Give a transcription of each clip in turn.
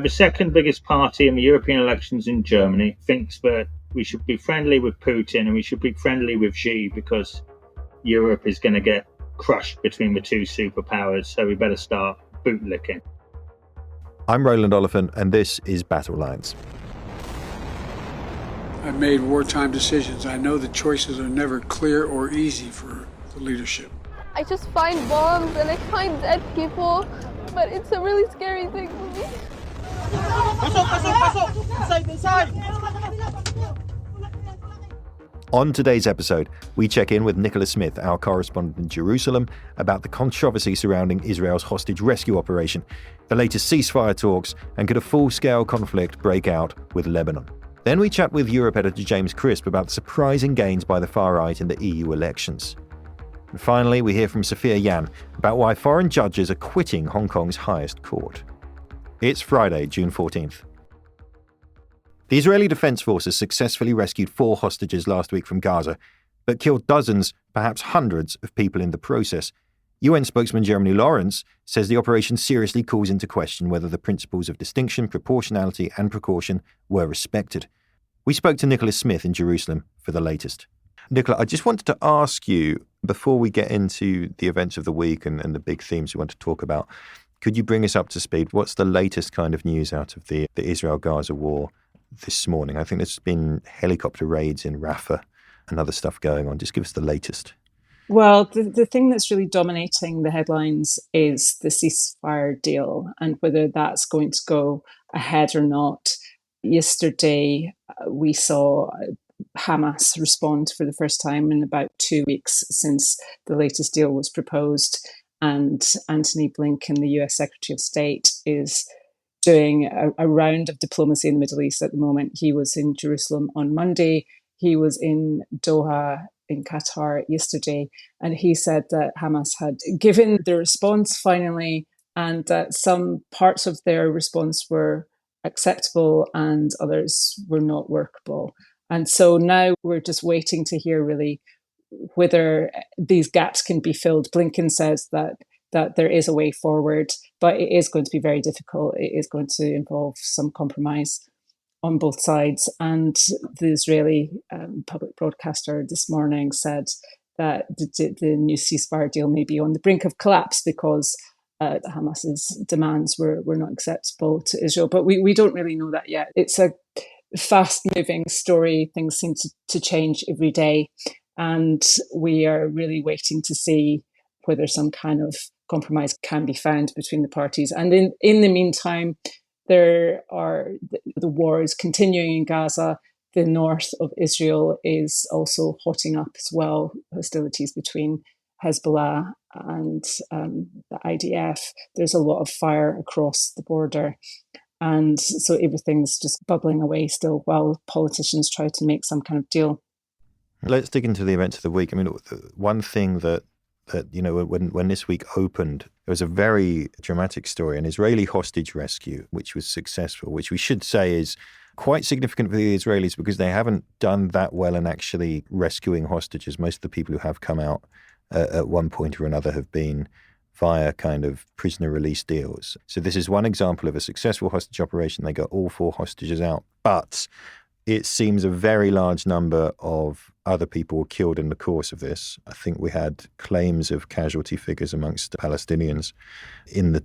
The second biggest party in the European elections in Germany thinks that we should be friendly with Putin and we should be friendly with Xi because Europe is going to get crushed between the two superpowers, so we better start bootlicking. I'm Roland Oliphant, and this is Battle Lines. I've made wartime decisions. I know the choices are never clear or easy for the leadership. I just find bombs and I find dead people, but it's a really scary thing for me. On today's episode, we check in with Nicola Smith, our correspondent in Jerusalem, about the controversy surrounding Israel's hostage rescue operation, the latest ceasefire talks, and could a full-scale conflict break out with Lebanon? Then we chat with Europe editor James Crisp about the surprising gains by the far right in the EU elections. And finally, we hear from Sophia Yan about why foreign judges are quitting Hong Kong's highest court. It's Friday, June 14th. The Israeli Defense Forces successfully rescued 4 hostages last week from Gaza, but killed dozens, perhaps hundreds, of people in the process. UN spokesman Jeremy Lawrence says the operation seriously calls into question whether the principles of distinction, proportionality and precaution were respected. We spoke to Nicola Smith in Jerusalem for the latest. Nicola, I just wanted to ask you, before we get into the events of the week and the big themes we want to talk about, could you bring us up to speed? What's the latest kind of news out of the Israel-Gaza war this morning? I think there's been helicopter raids in Rafah and other stuff going on. Just give us the latest. Well, the thing that's really dominating the headlines is the ceasefire deal and whether that's going to go ahead or not. Yesterday, we saw Hamas respond for the first time in about 2 weeks since the latest deal was proposed. And Antony Blinken, the US Secretary of State, is doing a round of diplomacy in the Middle East at the moment. He was in Jerusalem on Monday. He was in Doha in Qatar yesterday. And he said that Hamas had given the response finally, and that some parts of their response were acceptable and others were not workable. And so now we're just waiting to hear really whether these gaps can be filled. Blinken says that there is a way forward, but it is going to be very difficult. It is going to involve some compromise on both sides. And the Israeli public broadcaster this morning said that the new ceasefire deal may be on the brink of collapse because Hamas's demands were not acceptable to Israel. But we don't really know that yet. It's a fast-moving story. Things seem to change every day. And we are really waiting to see whether some kind of compromise can be found between the parties. And in the meantime, the war is continuing in Gaza. The north of Israel is also hotting up as well, hostilities between Hezbollah and the IDF. There's a lot of fire across the border. And so everything's just bubbling away still while politicians try to make some kind of deal. Let's dig into the events of the week. I mean, one thing that you know, when this week opened, it was a very dramatic story, an Israeli hostage rescue, which was successful, which we should say is quite significant for the Israelis because they haven't done that well in actually rescuing hostages. Most of the people who have come out at one point or another have been via kind of prisoner release deals. So this is one example of a successful hostage operation. They got all 4 hostages out, but it seems a very large number of other people were killed in the course of this. I think we had claims of casualty figures amongst the Palestinians in the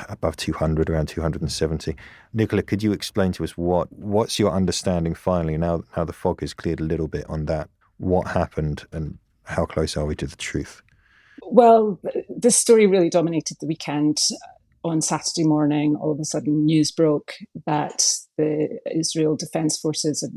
above 200, around 270. Nicola, could you explain to us what's your understanding finally, now the fog has cleared a little bit on that, what happened and how close are we to the truth? Well, this story really dominated the weekend. On Saturday morning, all of a sudden news broke that the Israel Defense Forces,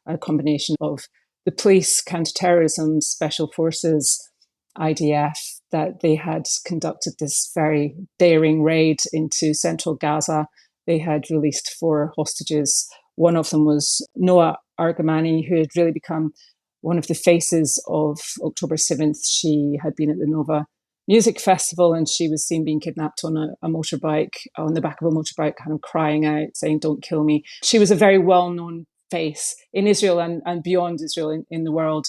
a combination of the police, counterterrorism, special forces, IDF, that they had conducted this very daring raid into central Gaza. They had released 4 hostages. One of them was Noa Argamani, who had really become one of the faces of October 7th. She had been at the Nova Music Festival and she was seen being kidnapped on a motorbike, on the back of a motorbike, kind of crying out, saying, "Don't kill me." She was a very well-known face in Israel and beyond Israel in the world.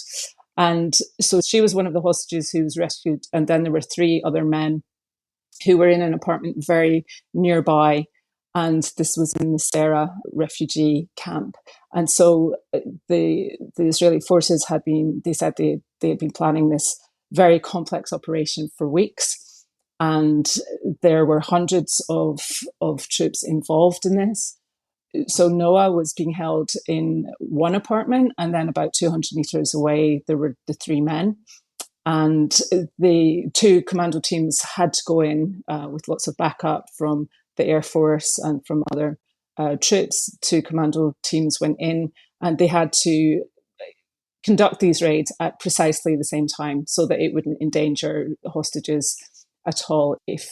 And so she was one of the hostages who was rescued. And then there were 3 other men who were in an apartment very nearby. And this was in the Sera refugee camp. And so the Israeli forces had said they had been planning this very complex operation for weeks. And there were hundreds of troops involved in this. So Noah was being held in one apartment, and then about 200 meters away, there were the three men. And the two commando teams had to go in with lots of backup from the Air Force and from other troops. Two commando teams went in, and they had to conduct these raids at precisely the same time so that it wouldn't endanger hostages at all if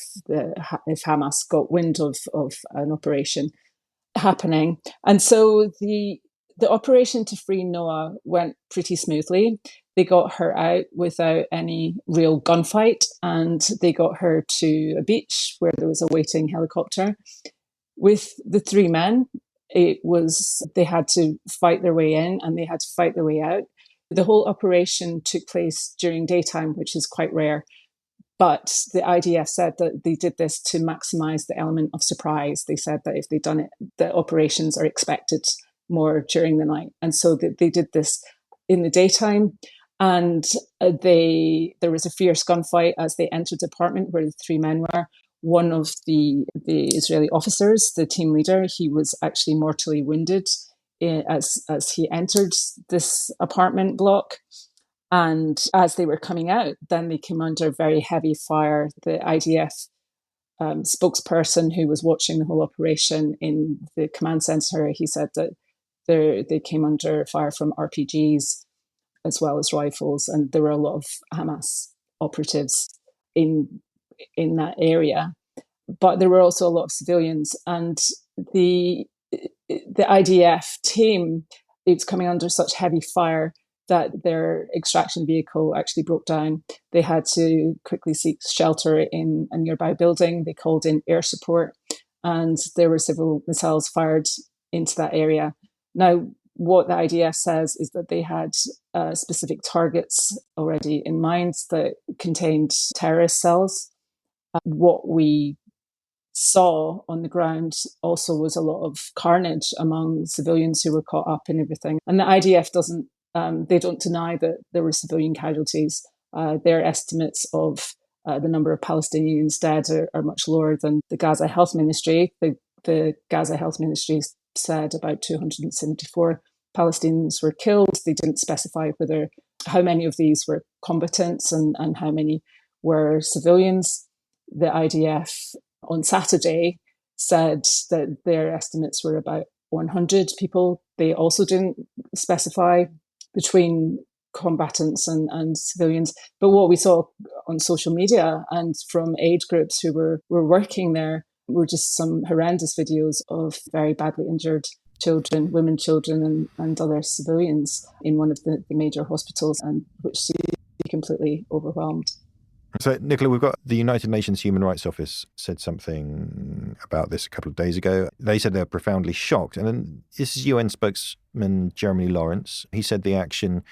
Hamas got wind of an operation happening. And so the operation to free Noah went pretty smoothly. They got her out without any real gunfight, and they got her to a beach where there was a waiting helicopter. With the three men, they had to fight their way in and they had to fight their way out. The whole operation took place during daytime, which is quite rare. But the IDF said that they did this to maximize the element of surprise. They said that if they'd done it, the operations are expected more during the night. And so they did this in the daytime. And there was a fierce gunfight as they entered the apartment where the three men were. One of the Israeli officers, the team leader, he was actually mortally wounded as he entered this apartment block. And as they were coming out, then they came under very heavy fire. The IDF spokesperson who was watching the whole operation in the command center, he said that they came under fire from RPGs as well as rifles, and there were a lot of Hamas operatives in that area. But there were also a lot of civilians, and the IDF team, it was coming under such heavy fire that their extraction vehicle actually broke down. They had to quickly seek shelter in a nearby building. They called in air support, and there were several missiles fired into that area. Now, what the IDF says is that they had specific targets already in mind that contained terrorist cells. What we saw on the ground also was a lot of carnage among civilians who were caught up in everything. And the IDF they don't deny that there were civilian casualties. Their estimates of the number of Palestinians dead are much lower than the Gaza Health Ministry. The Gaza Health Ministry said about 274 Palestinians were killed. They didn't specify how many of these were combatants and how many were civilians. The IDF on Saturday said that their estimates were about 100 people. They also didn't specify between combatants and civilians. But what we saw on social media and from aid groups who were working there were just some horrendous videos of very badly injured children, women, children, and other civilians in one of the major hospitals, and which seemed to be completely overwhelmed. So, Nicola, we've got the United Nations Human Rights Office said something about this a couple of days ago. They said they're profoundly shocked. And then this is UN spokesman Jeremy Lawrence. He said the action,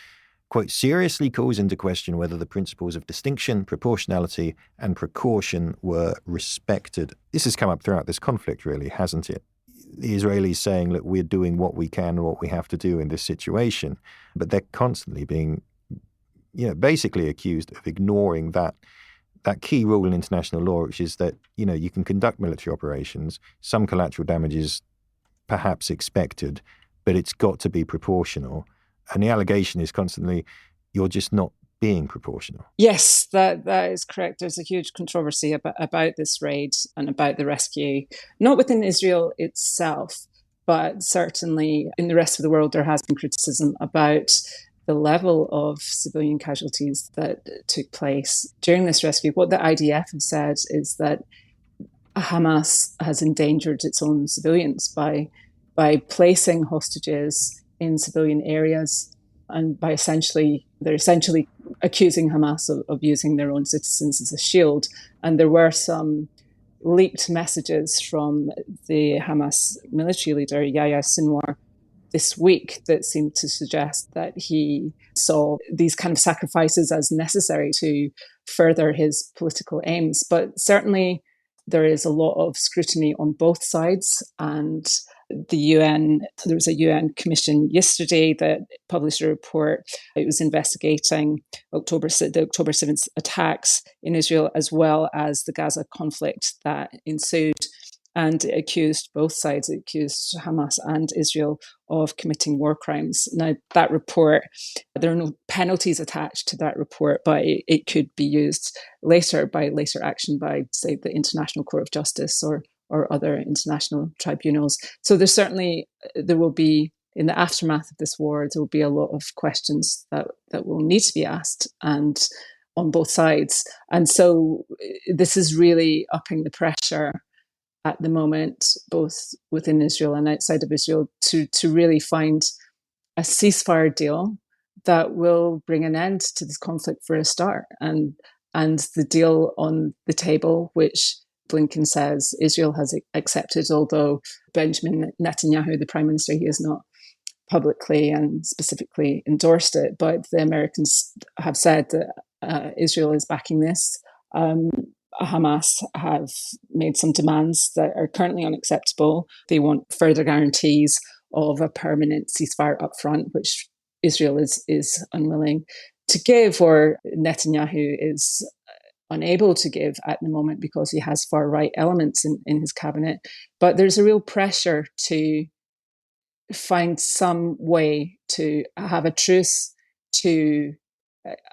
quote, seriously calls into question whether the principles of distinction, proportionality and precaution were respected. This has come up throughout this conflict, really, hasn't it? The Israelis saying, look, we're doing what we can and what we have to do in this situation. But they're constantly being basically accused of ignoring that key rule in international law, which is that, you can conduct military operations, some collateral damage is perhaps expected, but it's got to be proportional. And the allegation is constantly, you're just not being proportional. Yes, that is correct. There's a huge controversy about this raid and about the rescue, not within Israel itself, but certainly in the rest of the world, there has been criticism about the level of civilian casualties that took place during this rescue. What the IDF have said is that Hamas has endangered its own civilians by placing hostages in civilian areas, and they're essentially accusing Hamas of using their own citizens as a shield. And there were some leaked messages from the Hamas military leader, Yahya Sinwar, this week that seemed to suggest that he saw these kind of sacrifices as necessary to further his political aims. But certainly there is a lot of scrutiny on both sides, and the UN, there was a UN commission yesterday that published a report. It was investigating the October 7th attacks in Israel, as well as the Gaza conflict that ensued. And it accused both sides, it accused Hamas and Israel of committing war crimes. Now, that report, there are no penalties attached to that report, but it could be used later action by, say, the International Court of Justice or other international tribunals. So there will be, in the aftermath of this war, there will be a lot of questions that will need to be asked, and on both sides. And so this is really upping the pressure at the moment, both within Israel and outside of Israel, to really find a ceasefire deal that will bring an end to this conflict for a start. And the deal on the table, which Blinken says Israel has accepted, although Benjamin Netanyahu, the Prime Minister, he has not publicly and specifically endorsed it. But the Americans have said that Israel is backing this. Hamas have made some demands that are currently unacceptable. They want further guarantees of a permanent ceasefire up front, which Israel is unwilling to give, or Netanyahu is unable to give at the moment because he has far-right elements in his cabinet. But there's a real pressure to find some way to have a truce, to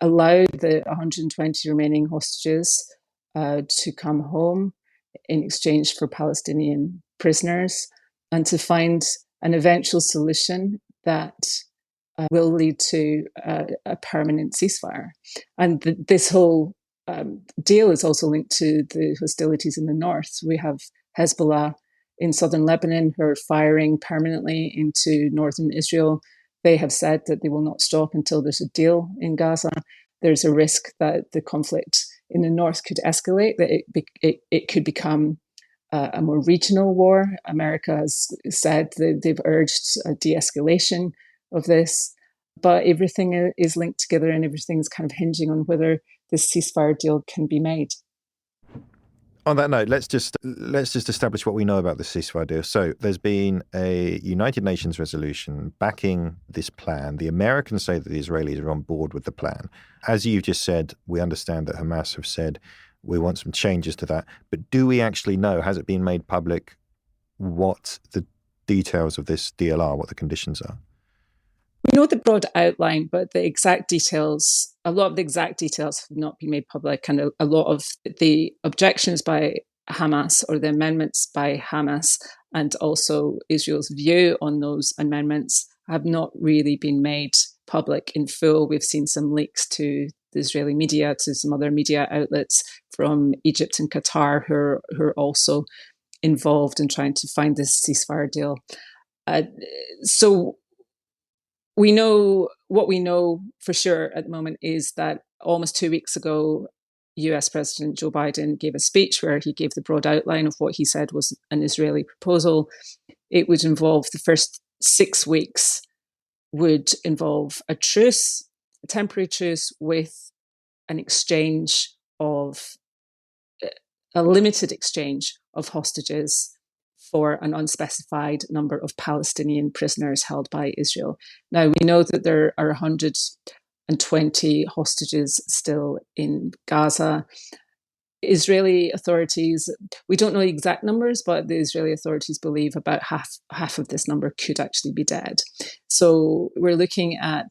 allow the 120 remaining hostages to come home in exchange for Palestinian prisoners, and to find an eventual solution that will lead to a permanent ceasefire. And this whole deal is also linked to the hostilities in the north. We have Hezbollah in southern Lebanon who are firing permanently into northern Israel. They have said that they will not stop until there's a deal in Gaza. There's a risk that the conflict in the north could escalate, that it could become a more regional war. America has said that they've urged a de-escalation of this, but everything is linked together and everything's kind of hinging on whether this ceasefire deal can be made. On that note, let's just establish what we know about the ceasefire deal. So there's been a United Nations resolution backing this plan. The Americans say that the Israelis are on board with the plan. As you've just said, we understand that Hamas have said we want some changes to that. But do we actually know, has it been made public, what the details of this deal are, what the conditions are? We know the broad outline, but the exact details, a lot of the exact details have not been made public, and a lot of the objections by Hamas, or the amendments by Hamas, and also Israel's view on those amendments have not really been made public in full. We've seen some leaks to the Israeli media, to some other media outlets from Egypt and Qatar who are also involved in trying to find this ceasefire deal. So we know, what we know for sure at the moment is that almost 2 weeks ago, US President Joe Biden gave a speech where he gave the broad outline of what he said was an Israeli proposal. It would involve, the first 6 weeks would involve a truce, a temporary truce, with an exchange of, a limited exchange of hostages for an unspecified number of Palestinian prisoners held by Israel. Now, we know that there are 120 hostages still in Gaza. Israeli authorities, we don't know the exact numbers, but the Israeli authorities believe about half of this number could actually be dead. So we're looking at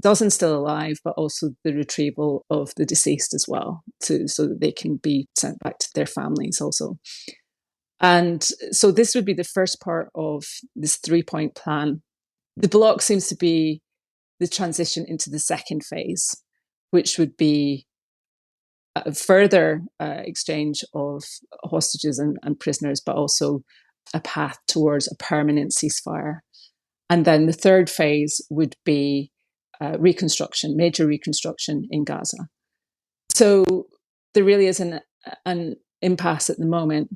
dozens still alive, but also the retrieval of the deceased as well, so that they can be sent back to their families also. And so this would be the first part of this 3-point plan. The block seems to be the transition into the second phase, which would be a further exchange of hostages and prisoners, but also a path towards a permanent ceasefire. And then the third phase would be reconstruction, major reconstruction in Gaza. So there really is an impasse at the moment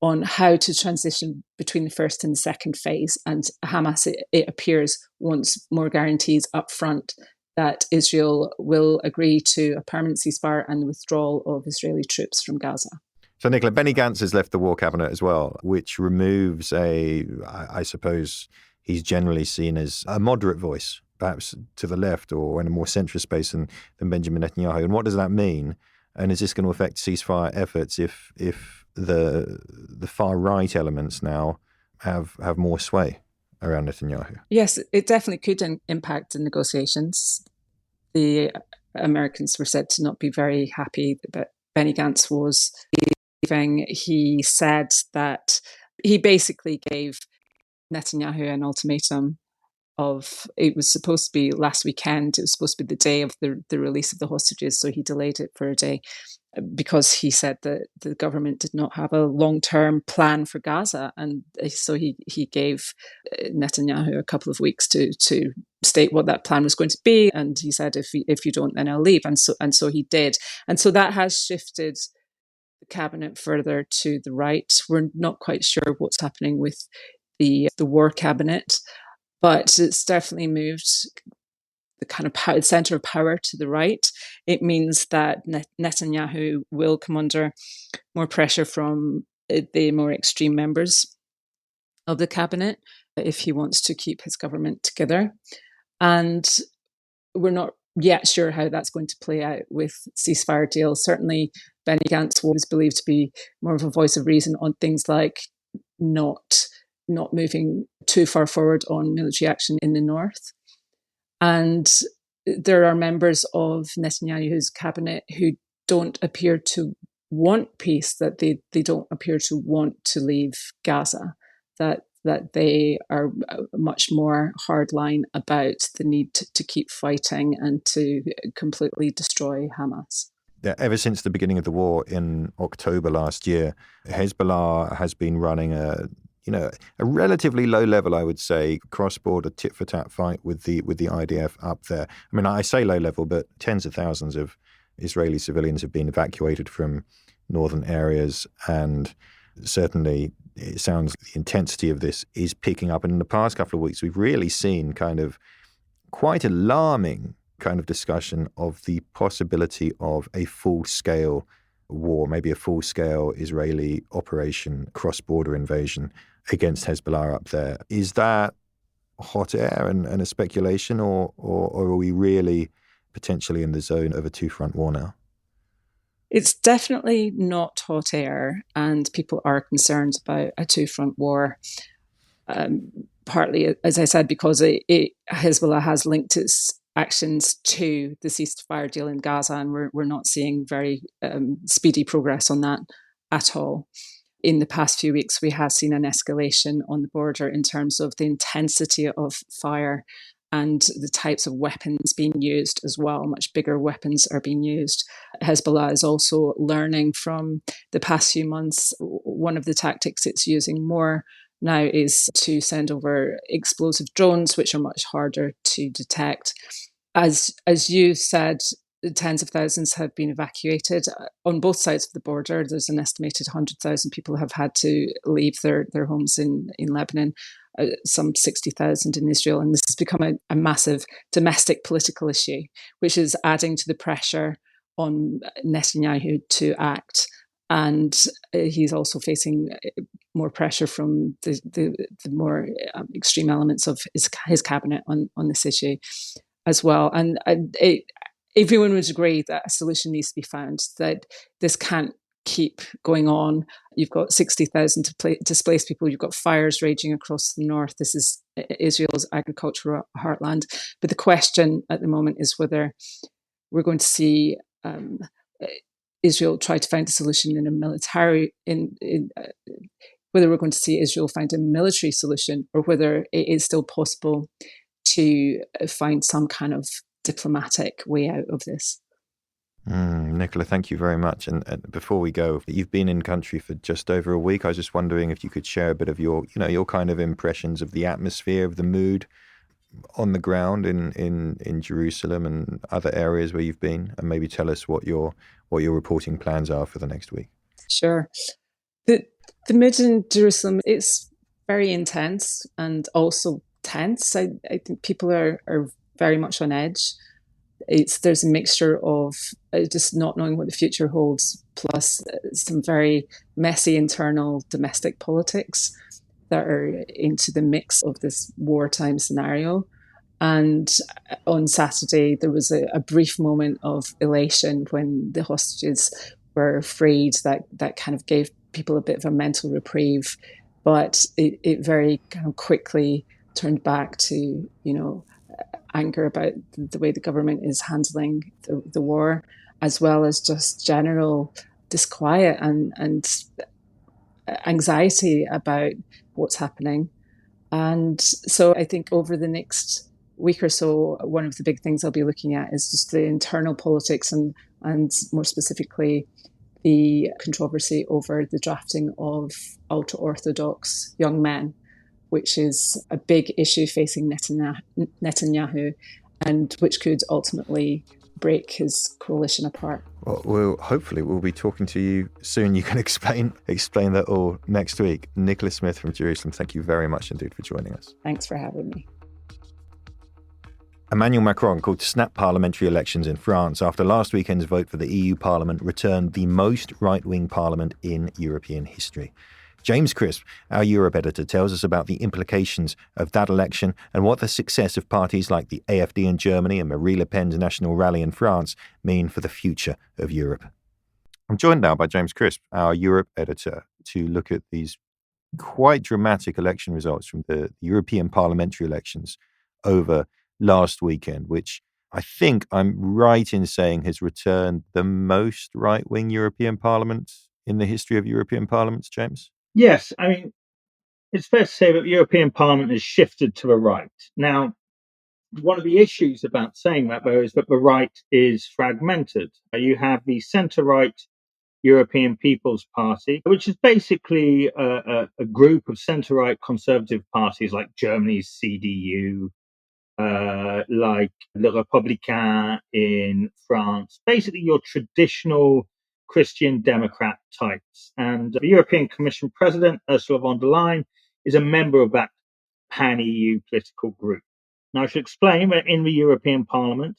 on how to transition between the first and the second phase. And Hamas, it appears, wants more guarantees up front that Israel will agree to a permanent ceasefire and the withdrawal of Israeli troops from Gaza. So, Nicola, Benny Gantz has left the war cabinet as well, which removes I suppose he's generally seen as a moderate voice, perhaps to the left or in a more centrist space than Benjamin Netanyahu. And what does that mean? And is this going to affect ceasefire efforts if the far right elements now have more sway around Netanyahu? Yes, it definitely could impact the negotiations. The Americans were said to not be very happy that Benny Gantz was leaving. He said that he basically gave Netanyahu an ultimatum it was supposed to be last weekend. It was supposed to be the day of the release of the hostages. So he delayed it for a day because he said that the government did not have a long-term plan for Gaza. And so he gave Netanyahu a couple of weeks to state what that plan was going to be. And he said, if you don't, then I'll leave. And so he did. And so that has shifted the cabinet further to the right. We're not quite sure what's happening with the war cabinet, but it's definitely moved the kind of center of power to the right. It means that Netanyahu will come under more pressure from the more extreme members of the cabinet if he wants to keep his government together. And we're not yet sure how that's going to play out with ceasefire deals. Certainly, Benny Gantz was believed to be more of a voice of reason on things like not moving too far forward on military action in the north. And there are members of Netanyahu's cabinet who don't appear to want peace, that they don't appear to want to leave Gaza, that they are much more hardline about the need to keep fighting and to completely destroy Hamas. Ever since the beginning of the war in October last year, Hezbollah has been running a relatively low level, I would say, cross-border tit-for-tat fight with the IDF up there. I mean, I say low level, but tens of thousands of Israeli civilians have been evacuated from northern areas, and certainly it sounds the intensity of this is picking up. And in the past couple of weeks, we've really seen kind of quite alarming kind of discussion of the possibility of a full-scale war, maybe a full-scale Israeli operation, cross-border invasion against Hezbollah up there. Is that hot air and a speculation, or are we really potentially in the zone of a two-front war now? It's definitely not hot air, and people are concerned about a two-front war. Partly, as I said, because Hezbollah has linked its actions to the ceasefire deal in Gaza, and we're not seeing very speedy progress on that at all. In the past few weeks, we have seen an escalation on the border in terms of the intensity of fire and the types of weapons being used as well. Much bigger weapons are being used. Hezbollah is also learning from the past few months. One of the tactics it's using more now is to send over explosive drones, which are much harder to detect. As you said, tens of thousands have been evacuated on both sides of the border. There's an estimated 100,000 people have had to leave their homes in Lebanon, some 60,000 in Israel. And this has become a massive domestic political issue, which is adding to the pressure on Netanyahu to act. And he's also facing more pressure from the more extreme elements of his cabinet on this issue as well. And everyone would agree that a solution needs to be found, that this can't keep going on. You've got 60,000 displaced people. You've got fires raging across the north. This is Israel's agricultural heartland. But the question at the moment is whether we're going to see Israel try to find a solution in a military, whether we're going to see Israel find a military solution, or whether it is still possible to find some kind of diplomatic way out of this. Nicola, thank you very much. And before we go, you've been in country for just over a week. I was just wondering if you could share a bit of your kind of impressions of the atmosphere, of the mood on the ground in Jerusalem and other areas where you've been, and maybe tell us what your reporting plans are for the next week. Sure. The mood in Jerusalem is very intense and also tense. I think people are very much on edge. there's a mixture of just not knowing what the future holds, plus some very messy internal domestic politics that are into the mix of this wartime scenario. And on Saturday, there was a brief moment of elation when the hostages were freed. That kind of gave people a bit of a mental reprieve, but it very kind of quickly turned back to, anger about the way the government is handling the war, as well as just general disquiet and anxiety about what's happening. And so I think over the next week or so, one of the big things I'll be looking at is just the internal politics and more specifically the controversy over the drafting of ultra-Orthodox young men, which is a big issue facing Netanyahu and which could ultimately break his coalition apart. Well, hopefully we'll be talking to you soon. You can explain that all next week. Nicola Smith from Jerusalem, thank you very much indeed for joining us. Thanks for having me. Emmanuel Macron called to snap parliamentary elections in France after last weekend's vote for the EU Parliament returned the most right-wing parliament in European history. James Crisp, our Europe editor, tells us about the implications of that election and what the success of parties like the AfD in Germany and Marine Le Pen's National Rally in France mean for the future of Europe. I'm joined now by James Crisp, our Europe editor, to look at these quite dramatic election results from the European parliamentary elections over last weekend, which I think I'm right in saying has returned the most right-wing European parliament in the history of European parliaments, James? Yes, I mean, it's fair to say that the European Parliament has shifted to the right. Now, one of the issues about saying that, though, is that the right is fragmented. You have the centre-right European People's Party, which is basically a group of centre-right conservative parties like Germany's CDU, like Le Républicain in France, basically your traditional Christian Democrat types. And the European Commission President, Ursula von der Leyen, is a member of that pan-EU political group. Now, I should explain that in the European Parliament,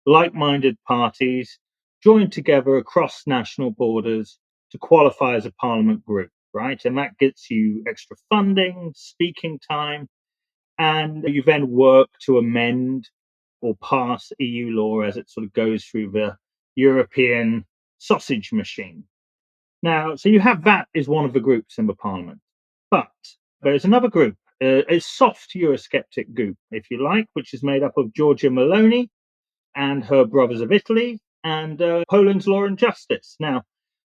like-minded parties join together across national borders to qualify as a parliament group, right? And that gets you extra funding, speaking time, and you then work to amend or pass EU law as it sort of goes through the European sausage machine. Now, so you have that as one of the groups in the parliament. But there's another group, a soft Eurosceptic group, if you like, which is made up of Giorgia Meloni and her brothers of Italy and Poland's Law and Justice. Now,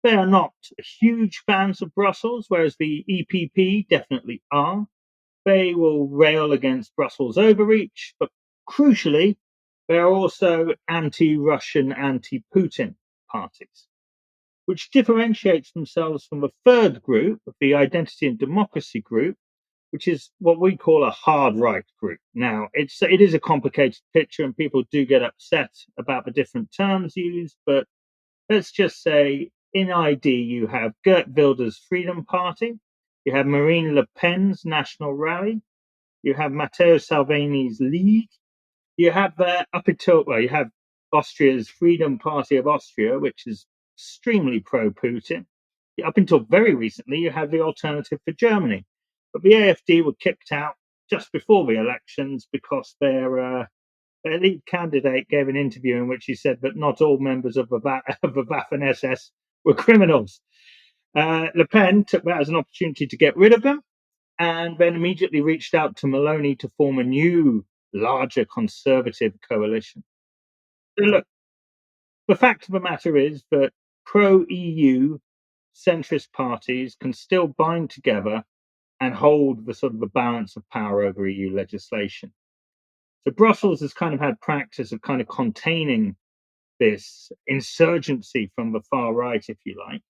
they are not huge fans of Brussels, whereas the EPP definitely are. They will rail against Brussels overreach, but crucially, they are also anti-Russian, anti-Putin parties, which differentiates themselves from the third group, the Identity and Democracy group, which is what we call a hard right group. Now, it is a complicated picture and people do get upset about the different terms used, but let's just say in ID you have Geert Wilders' Freedom Party, you have Marine Le Pen's National Rally, you have Matteo Salvini's League, you have you have Austria's Freedom Party of Austria, which is extremely pro-Putin. Up until very recently, you had the Alternative for Germany. But the AfD were kicked out just before the elections because their lead candidate gave an interview in which he said that not all members of the Waffen-SS were criminals. Le Pen took that as an opportunity to get rid of them and then immediately reached out to Meloni to form a new, larger conservative coalition. So look, the fact of the matter is that pro-EU centrist parties can still bind together and hold the sort of the balance of power over EU legislation. So Brussels has kind of had practice of kind of containing this insurgency from the far right, if you like.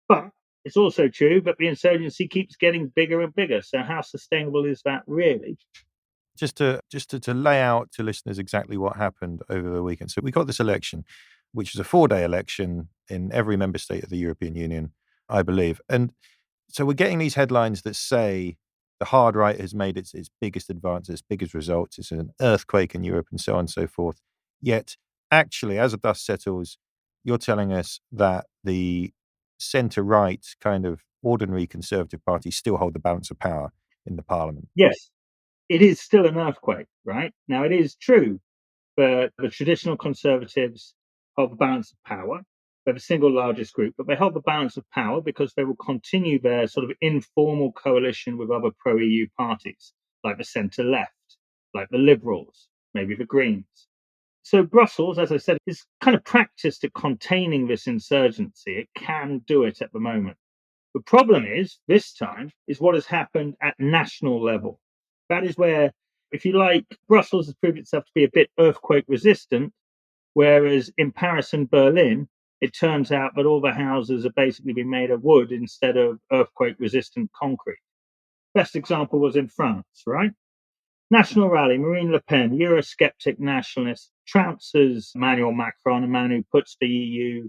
But it's also true that the insurgency keeps getting bigger and bigger. So how sustainable is that really? Just to lay out to listeners exactly what happened over the weekend. So we got this election, which was a 4-day election in every member state of the European Union, I believe. And so we're getting these headlines that say the hard right has made its biggest advances, biggest results. It's an earthquake in Europe and so on and so forth. Yet Actually, as the dust settles, you're telling us that the centre-right kind of ordinary Conservative parties still hold the balance of power in the parliament. Yes, it is still an earthquake, right? Now, it is true that the traditional Conservatives hold the balance of power. They're the single largest group, but they hold the balance of power because they will continue their sort of informal coalition with other pro-EU parties, like the centre-left, like the Liberals, maybe the Greens. So Brussels, as I said, is kind of practiced at containing this insurgency. It can do it at the moment. The problem is, this time, is what has happened at national level. That is where, if you like, Brussels has proved itself to be a bit earthquake resistant, whereas in Paris and Berlin, it turns out that all the houses have basically been made of wood instead of earthquake resistant concrete. Best example was in France, right? National Rally, Marine Le Pen, Eurosceptic nationalist, trounces Emmanuel Macron, a man who puts the EU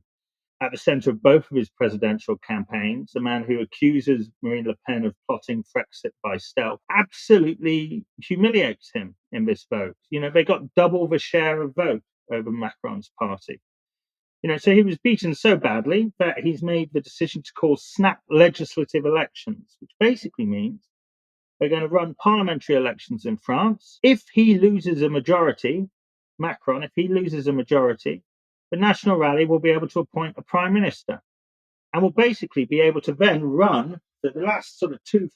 at the centre of both of his presidential campaigns, a man who accuses Marine Le Pen of plotting Brexit by stealth, absolutely humiliates him in this vote. They got double the share of vote over Macron's party. So he was beaten so badly that he's made the decision to call snap legislative elections, which basically means they're going to run parliamentary elections in France. If he loses a majority, Macron, if he loses a majority, the National Rally will be able to appoint a prime minister and will basically be able to then run the last sort of 2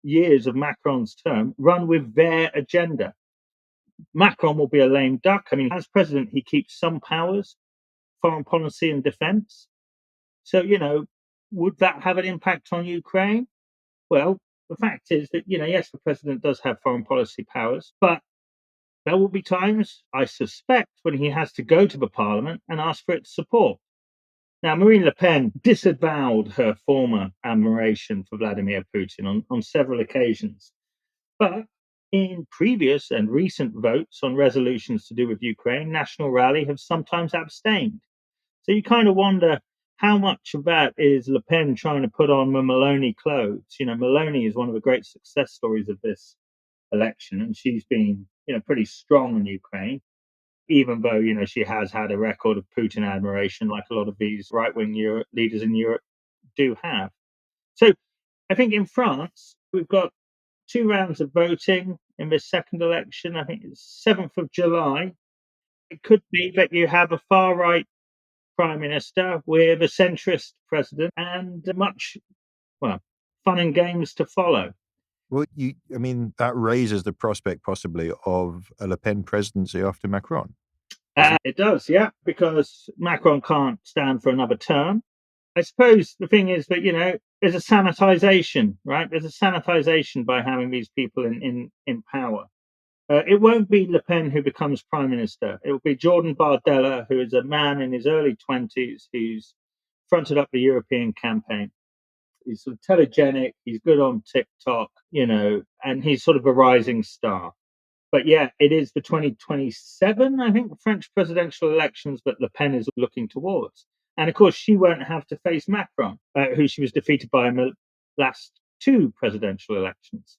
years of Macron's term, run with their agenda. Macron will be a lame duck. I mean, as president, he keeps some powers, foreign policy and defense. So, would that have an impact on Ukraine? Well, the fact is that, yes, the president does have foreign policy powers, but there will be times, I suspect, when he has to go to the parliament and ask for its support. Now, Marine Le Pen disavowed her former admiration for Vladimir Putin on several occasions. But in previous and recent votes on resolutions to do with Ukraine, National Rally have sometimes abstained. So you kind of wonder how much of that is Le Pen trying to put on the Meloni clothes. Meloni is one of the great success stories of this election, and she's been, pretty strong in Ukraine, even though, she has had a record of Putin admiration, like a lot of these right-wing leaders in Europe do have. So I think in France, we've got 2 rounds of voting in this second election. I think it's 7th of July. It could be that you have a far-right prime minister with a centrist president and much, fun and games to follow. Well, that raises the prospect possibly of a Le Pen presidency after Macron. It does, yeah, because Macron can't stand for another term. I suppose the thing is that, there's a sanitization, right? There's a sanitization by having these people in power. It won't be Le Pen who becomes prime minister. It will be Jordan Bardella, who is a man in his early 20s who's fronted up the European campaign. He's sort of telegenic. He's good on TikTok, and he's sort of a rising star. But yeah, it is the 2027, I think, French presidential elections that Le Pen is looking towards. And of course, she won't have to face Macron, who she was defeated by in the last 2 presidential elections.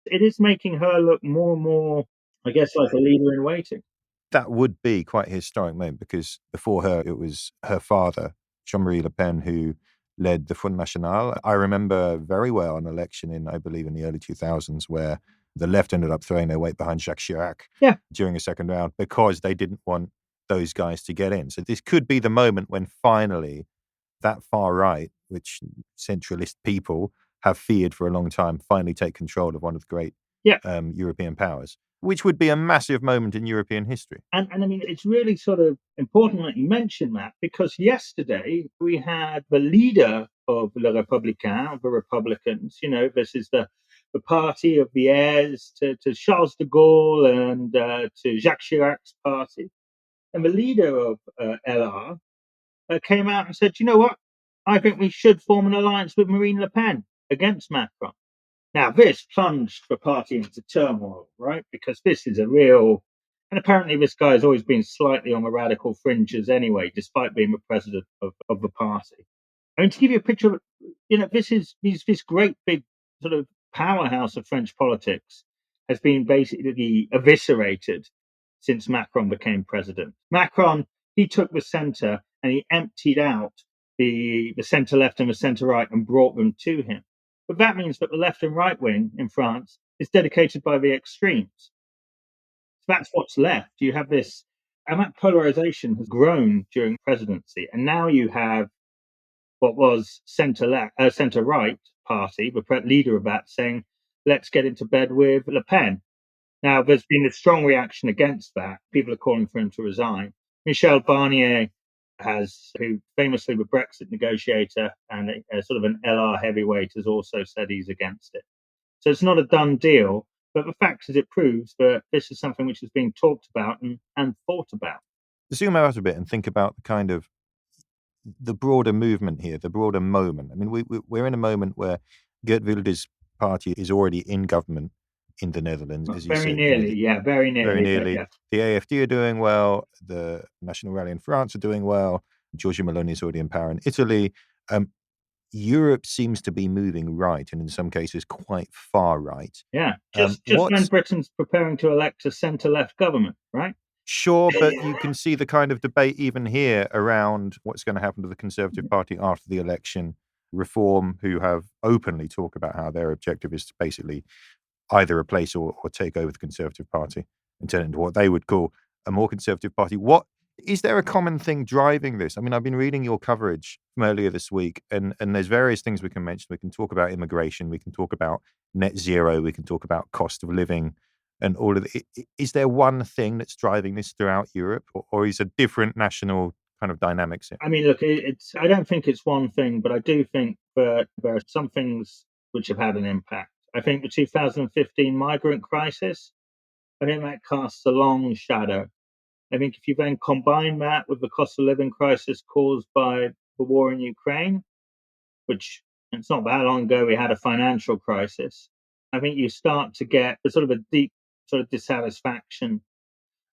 It is making her look more and more, I guess, like a leader in waiting. That would be quite a historic moment because before her, it was her father, Jean-Marie Le Pen, who led the Front National. I remember very well an election I believe, in the early 2000s where the left ended up throwing their weight behind Jacques Chirac during a second round because they didn't want those guys to get in. So this could be the moment when finally that far right, which centralist people have feared for a long time, finally take control of one of the great European powers, which would be a massive moment in European history. And I mean, it's really sort of important that you mention that because yesterday we had the leader of Le Républicain, of the Republicans, this is the party of the heirs to Charles de Gaulle and to Jacques Chirac's party. And the leader of LR came out and said, you know what? I think we should form an alliance with Marine Le Pen against Macron. Now, this plunged the party into turmoil, right? Because this is a real... And apparently this guy has always been slightly on the radical fringes anyway, despite being the president of the party. I mean, to give you a picture of, this great big sort of powerhouse of French politics has been basically eviscerated since Macron became president. Macron He took the centre and he emptied out the centre-left and the centre-right and brought them to him. But that means that the left and right wing in France is dedicated by the extremes. So that's what's left. You have this, and that polarisation has grown during presidency. And now you have what was centre-right party, the leader of that, saying, let's get into bed with Le Pen. Now, there's been a strong reaction against that. People are calling for him to resign. Michel Barnier who famously the Brexit negotiator and a sort of an LR heavyweight, has also said he's against it. So it's not a done deal, but the fact is it proves that this is something which is being talked about and thought about. Zoom out a bit and think about the kind of the broader movement here, the broader moment. I mean, we're in a moment where Geert Wilders' party is already in government in the Netherlands, as you Very said. nearly, very nearly. Very nearly. Yeah. The AFD are doing well. The National Rally in France are doing well. Giorgia Meloni is already in power in Italy. Europe seems to be moving right, and in some cases quite far right. Yeah, just when Britain's preparing to elect a centre-left government, right? Sure, but you can see the kind of debate even here around what's going to happen to the Conservative Party after the election. Reform, who have openly talked about how their objective is to basically either replace or take over the Conservative Party and turn it into what they would call a more conservative party. What is there a common thing driving this? I mean, I've been reading your coverage from earlier this week, and there's various things we can mention. We can talk about immigration, we can talk about net zero, we can talk about cost of living, and all of it. Is there one thing that's driving this throughout Europe, or is a different national kind of dynamics here? I mean, look, I don't think it's one thing, but I do think that there are some things which have had an impact. I think the 2015 migrant crisis, I think that casts a long shadow. I think if you then combine that with the cost of living crisis caused by the war in Ukraine, which it's not that long ago we had a financial crisis, I think you start to get a sort of a deep sort of dissatisfaction.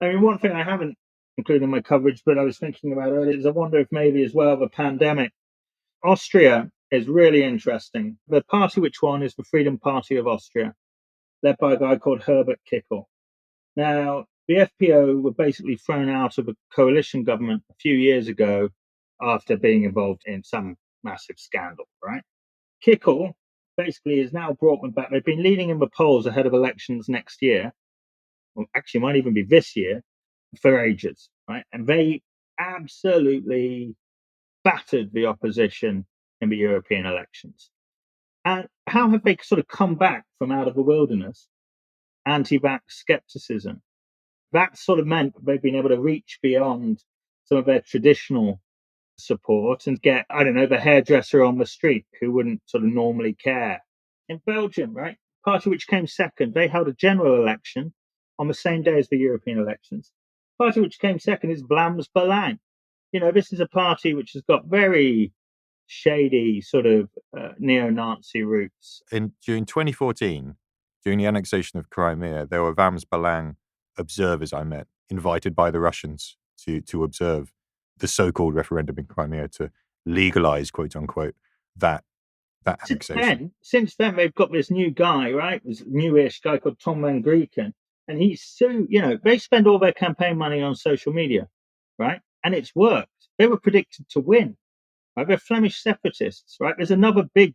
I mean, one thing I haven't included in my coverage, but I was thinking about earlier, is I wonder if maybe as well the pandemic. Austria is really interesting. The party which won is the Freedom Party of Austria, led by a guy called Herbert Kickl. Now, the FPO were basically thrown out of a coalition government a few years ago after being involved in some massive scandal, right? Kickl basically has now brought them back. They've been leading in the polls ahead of elections next year, well, actually might even be this year, for ages, right? And they absolutely battered the opposition in the European elections. And how have they sort of come back from out of the wilderness? Anti-vax skepticism. That sort of meant that they've been able to reach beyond some of their traditional support and get, I don't know, the hairdresser on the street who wouldn't sort of normally care. In Belgium, right, party which came second, they held a general election on the same day as the European elections. Party which came second is Vlaams Belang. You know, this is a party which has got very shady sort of neo-Nazi roots. During 2014, during the annexation of Crimea, there were Vlaams Belang observers I met, invited by the Russians to observe the so-called referendum in Crimea to legalize, quote unquote, that annexation. Since then, they've got this new guy, right? This newish guy called Tom van Grieken. And he's so, they spend all their campaign money on social media, right? And it's worked. They were predicted to win, right? They're Flemish separatists, right? There's another big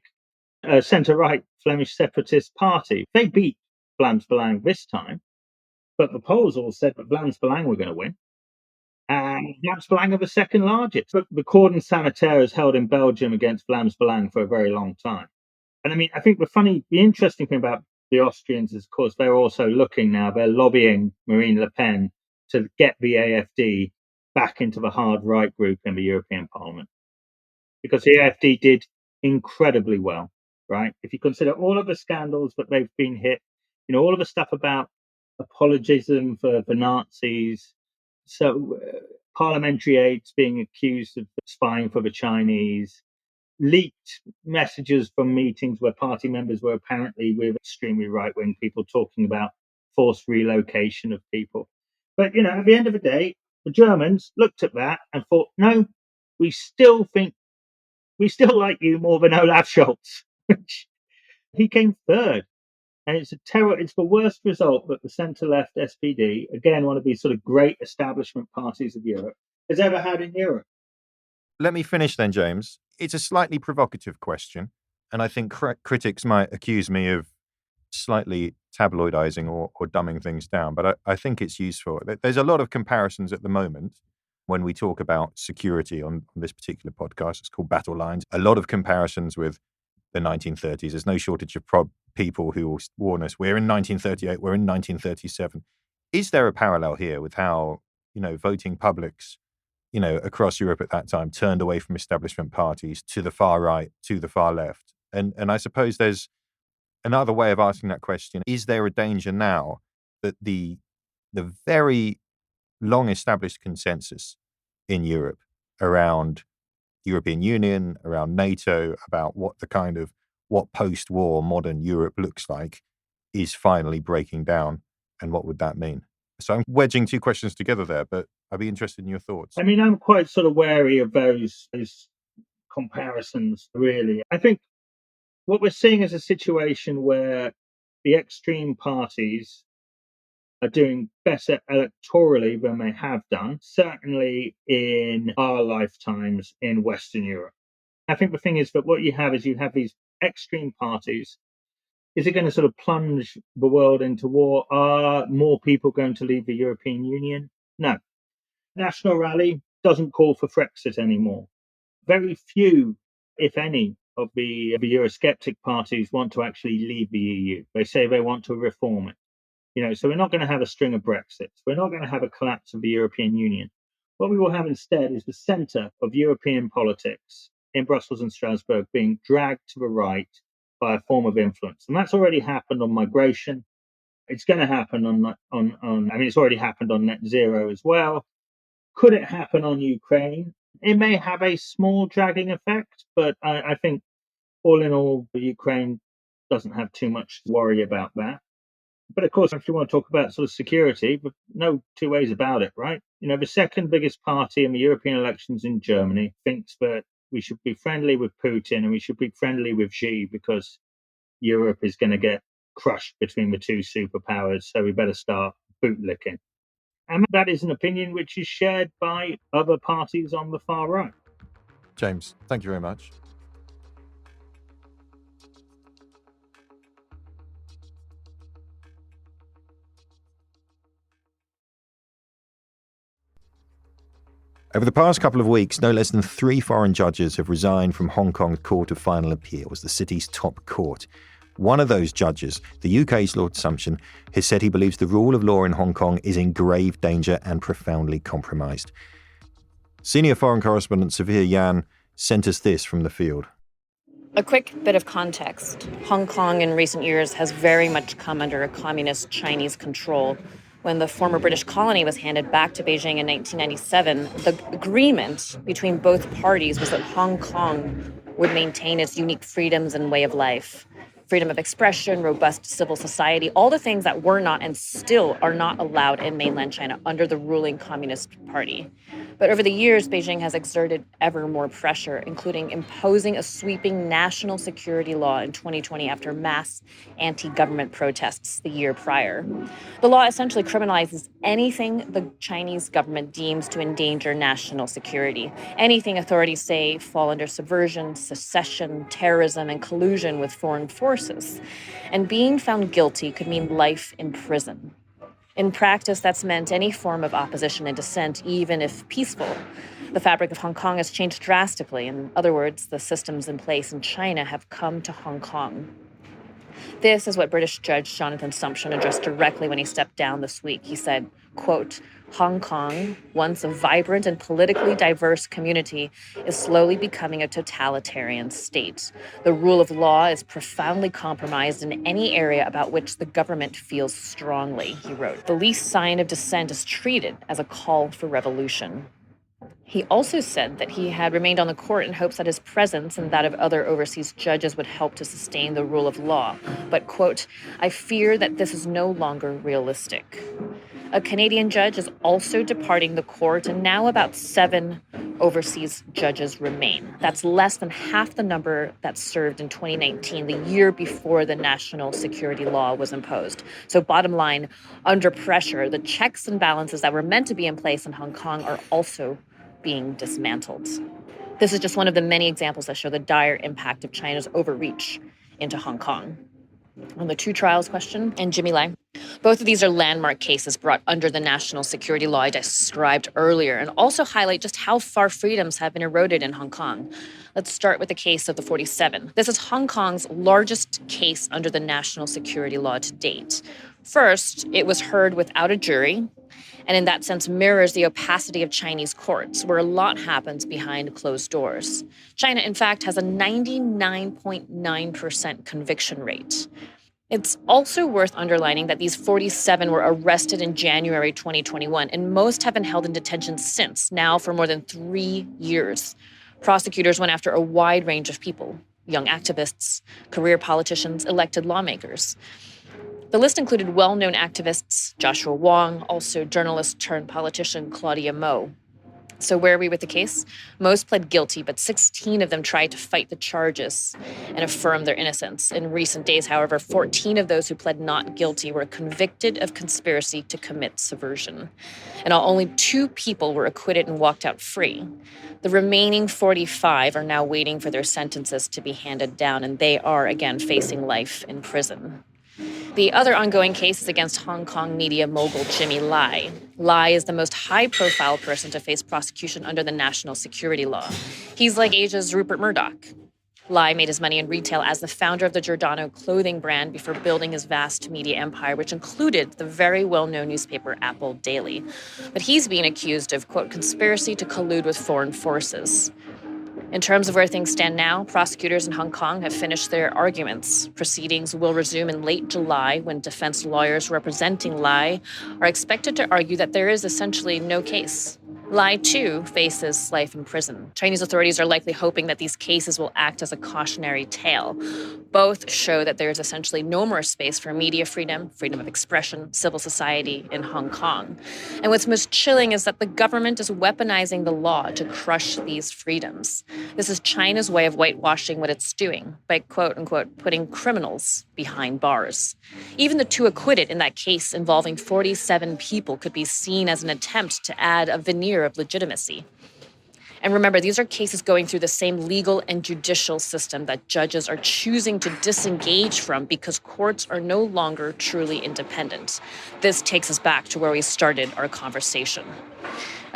centre-right Flemish separatist party. They beat Vlaams Belang this time, but the polls all said that Vlaams Belang were going to win. And Vlaams Belang are the second largest. But the cordon sanitaire is held in Belgium against Vlaams Belang for a very long time. And I mean, I think the interesting thing about the Austrians is, of course, they're also they're lobbying Marine Le Pen to get the AFD back into the hard right group in the European Parliament. Because the AFD did incredibly well, right? If you consider all of the scandals that they've been hit, all of the stuff about apologism for the Nazis, so parliamentary aides being accused of spying for the Chinese, leaked messages from meetings where party members were apparently with extremely right-wing people talking about forced relocation of people. But, at the end of the day, the Germans looked at that and thought, no, we still like you more than Olaf Scholz. He came third. And it's the worst result that the centre-left SPD, again, one of these sort of great establishment parties of Europe, has ever had in Europe. Let me finish then, James. It's a slightly provocative question, and I think critics might accuse me of slightly tabloidizing or dumbing things down, but I think it's useful. There's a lot of comparisons at the moment when we talk about security on this particular podcast. It's called Battle Lines. A lot of comparisons with the 1930s. There's no shortage of people who will warn us, we're in 1938, we're in 1937. Is there a parallel here with how, voting publics, across Europe at that time turned away from establishment parties to the far right, to the far left? And I suppose there's another way of asking that question. Is there a danger now that the very long established consensus in Europe around the European Union, around NATO, about what post-war modern Europe looks like is finally breaking down? And what would that mean? So I'm wedging two questions together there, but I'd be interested in your thoughts. I mean, I'm quite sort of wary of those comparisons, really. I think what we're seeing is a situation where the extreme parties are doing better electorally than they have done, certainly in our lifetimes in Western Europe. I think the thing is that what you have these extreme parties. Is it going to sort of plunge the world into war? Are more people going to leave the European Union? No. National Rally doesn't call for Brexit anymore. Very few, if any, of the Eurosceptic parties want to actually leave the EU. They say they want to reform it. So we're not going to have a string of Brexits. We're not going to have a collapse of the European Union. What we will have instead is the centre of European politics in Brussels and Strasbourg being dragged to the right by a form of influence. And that's already happened on migration. It's going to happen it's already happened on net zero as well. Could it happen on Ukraine? It may have a small dragging effect, but I think all in all, Ukraine doesn't have too much to worry about that. But of course, if you want to talk about sort of security, but no two ways about it, right? The second biggest party in the European elections in Germany thinks that we should be friendly with Putin and we should be friendly with Xi because Europe is going to get crushed between the two superpowers. So we better start bootlicking. And that is an opinion which is shared by other parties on the far right. James, thank you very much. Over the past couple of weeks, no less than 3 foreign judges have resigned from Hong Kong's Court of Final Appeals, the city's top court. One of those judges, the UK's Lord Sumption, has said he believes the rule of law in Hong Kong is in grave danger and profoundly compromised. Senior foreign correspondent Sophia Yan sent us this from the field. A quick bit of context. Hong Kong in recent years has very much come under a communist Chinese control. When the former British colony was handed back to Beijing in 1997, the agreement between both parties was that Hong Kong would maintain its unique freedoms and way of life. Freedom of expression, robust civil society, all the things that were not and still are not allowed in mainland China under the ruling Communist Party. But over the years, Beijing has exerted ever more pressure, including imposing a sweeping national security law in 2020 after mass anti-government protests the year prior. The law essentially criminalizes anything the Chinese government deems to endanger national security. Anything authorities say fall under subversion, secession, terrorism, and collusion with foreign forces. And being found guilty could mean life in prison. In practice, that's meant any form of opposition and dissent, even if peaceful. The fabric of Hong Kong has changed drastically. In other words, the systems in place in China have come to Hong Kong. This is what British Judge Jonathan Sumption addressed directly when he stepped down this week. He said, quote, Hong Kong, once a vibrant and politically diverse community, is slowly becoming a totalitarian state. The rule of law is profoundly compromised in any area about which the government feels strongly, he wrote. The least sign of dissent is treated as a call for revolution. He also said that he had remained on the court in hopes that his presence and that of other overseas judges would help to sustain the rule of law. But, quote, I fear that this is no longer realistic. A Canadian judge is also departing the court, and now about 7 overseas judges remain. That's less than half the number that served in 2019, the year before the national security law was imposed. So bottom line, under pressure, the checks and balances that were meant to be in place in Hong Kong are also being dismantled. This is just one of the many examples that show the dire impact of China's overreach into Hong Kong. On the two trials question and Jimmy Lai, both of these are landmark cases brought under the national security law I described earlier, and also highlight just how far freedoms have been eroded in Hong Kong. Let's start with the case of the 47. This is Hong Kong's largest case under the national security law to date. First, it was heard without a jury, and in that sense mirrors the opacity of Chinese courts, where a lot happens behind closed doors. China, in fact, has a 99.9% conviction rate. It's also worth underlining that these 47 were arrested in January 2021, and most have been held in detention since, now for more than 3 years. Prosecutors went after a wide range of people: young activists, career politicians, elected lawmakers. The list included well-known activists, Joshua Wong, also journalist turned politician Claudia Mo. So where are we with the case? Most pled guilty, but 16 of them tried to fight the charges and affirm their innocence. In recent days, however, 14 of those who pled not guilty were convicted of conspiracy to commit subversion. And only 2 people were acquitted and walked out free. The remaining 45 are now waiting for their sentences to be handed down, and they are, again, facing life in prison. The other ongoing case is against Hong Kong media mogul Jimmy Lai. Lai is the most high-profile person to face prosecution under the national security law. He's like Asia's Rupert Murdoch. Lai made his money in retail as the founder of the Giordano clothing brand before building his vast media empire, which included the very well-known newspaper Apple Daily. But he's being accused of, quote, conspiracy to collude with foreign forces. In terms of where things stand now, prosecutors in Hong Kong have finished their arguments. Proceedings will resume in late July when defense lawyers representing Lai are expected to argue that there is essentially no case. Lai, too, faces life in prison. Chinese authorities are likely hoping that these cases will act as a cautionary tale. Both show that there is essentially no more space for media freedom, freedom of expression, civil society in Hong Kong. And what's most chilling is that the government is weaponizing the law to crush these freedoms. This is China's way of whitewashing what it's doing by, quote unquote, putting criminals behind bars. Even the 2 acquitted in that case involving 47 people could be seen as an attempt to add a veneer of legitimacy. And remember, these are cases going through the same legal and judicial system that judges are choosing to disengage from because courts are no longer truly independent. This takes us back to where we started our conversation.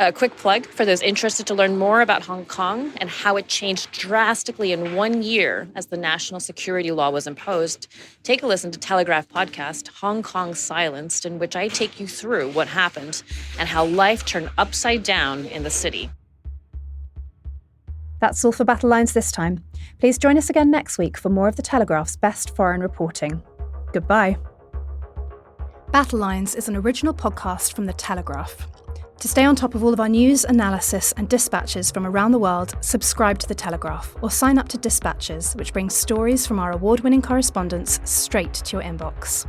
A quick plug for those interested to learn more about Hong Kong and how it changed drastically in 1 year as the national security law was imposed. Take a listen to Telegraph podcast, Hong Kong Silenced, in which I take you through what happened and how life turned upside down in the city. That's all for Battle Lines this time. Please join us again next week for more of the Telegraph's best foreign reporting. Goodbye. Battle Lines is an original podcast from The Telegraph. To stay on top of all of our news, analysis and dispatches from around the world, subscribe to The Telegraph or sign up to Dispatches, which brings stories from our award-winning correspondents straight to your inbox.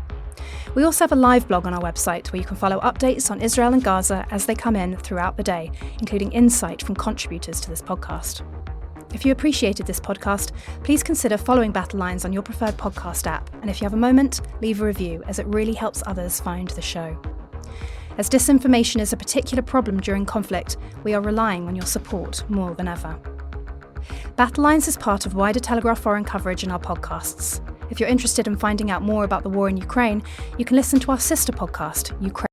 We also have a live blog on our website where you can follow updates on Israel and Gaza as they come in throughout the day, including insight from contributors to this podcast. If you appreciated this podcast, please consider following Battle Lines on your preferred podcast app, and if you have a moment, leave a review as it really helps others find the show. As disinformation is a particular problem during conflict, we are relying on your support more than ever. Battle Lines is part of wider Telegraph foreign coverage in our podcasts. If you're interested in finding out more about the war in Ukraine, you can listen to our sister podcast, Ukraine.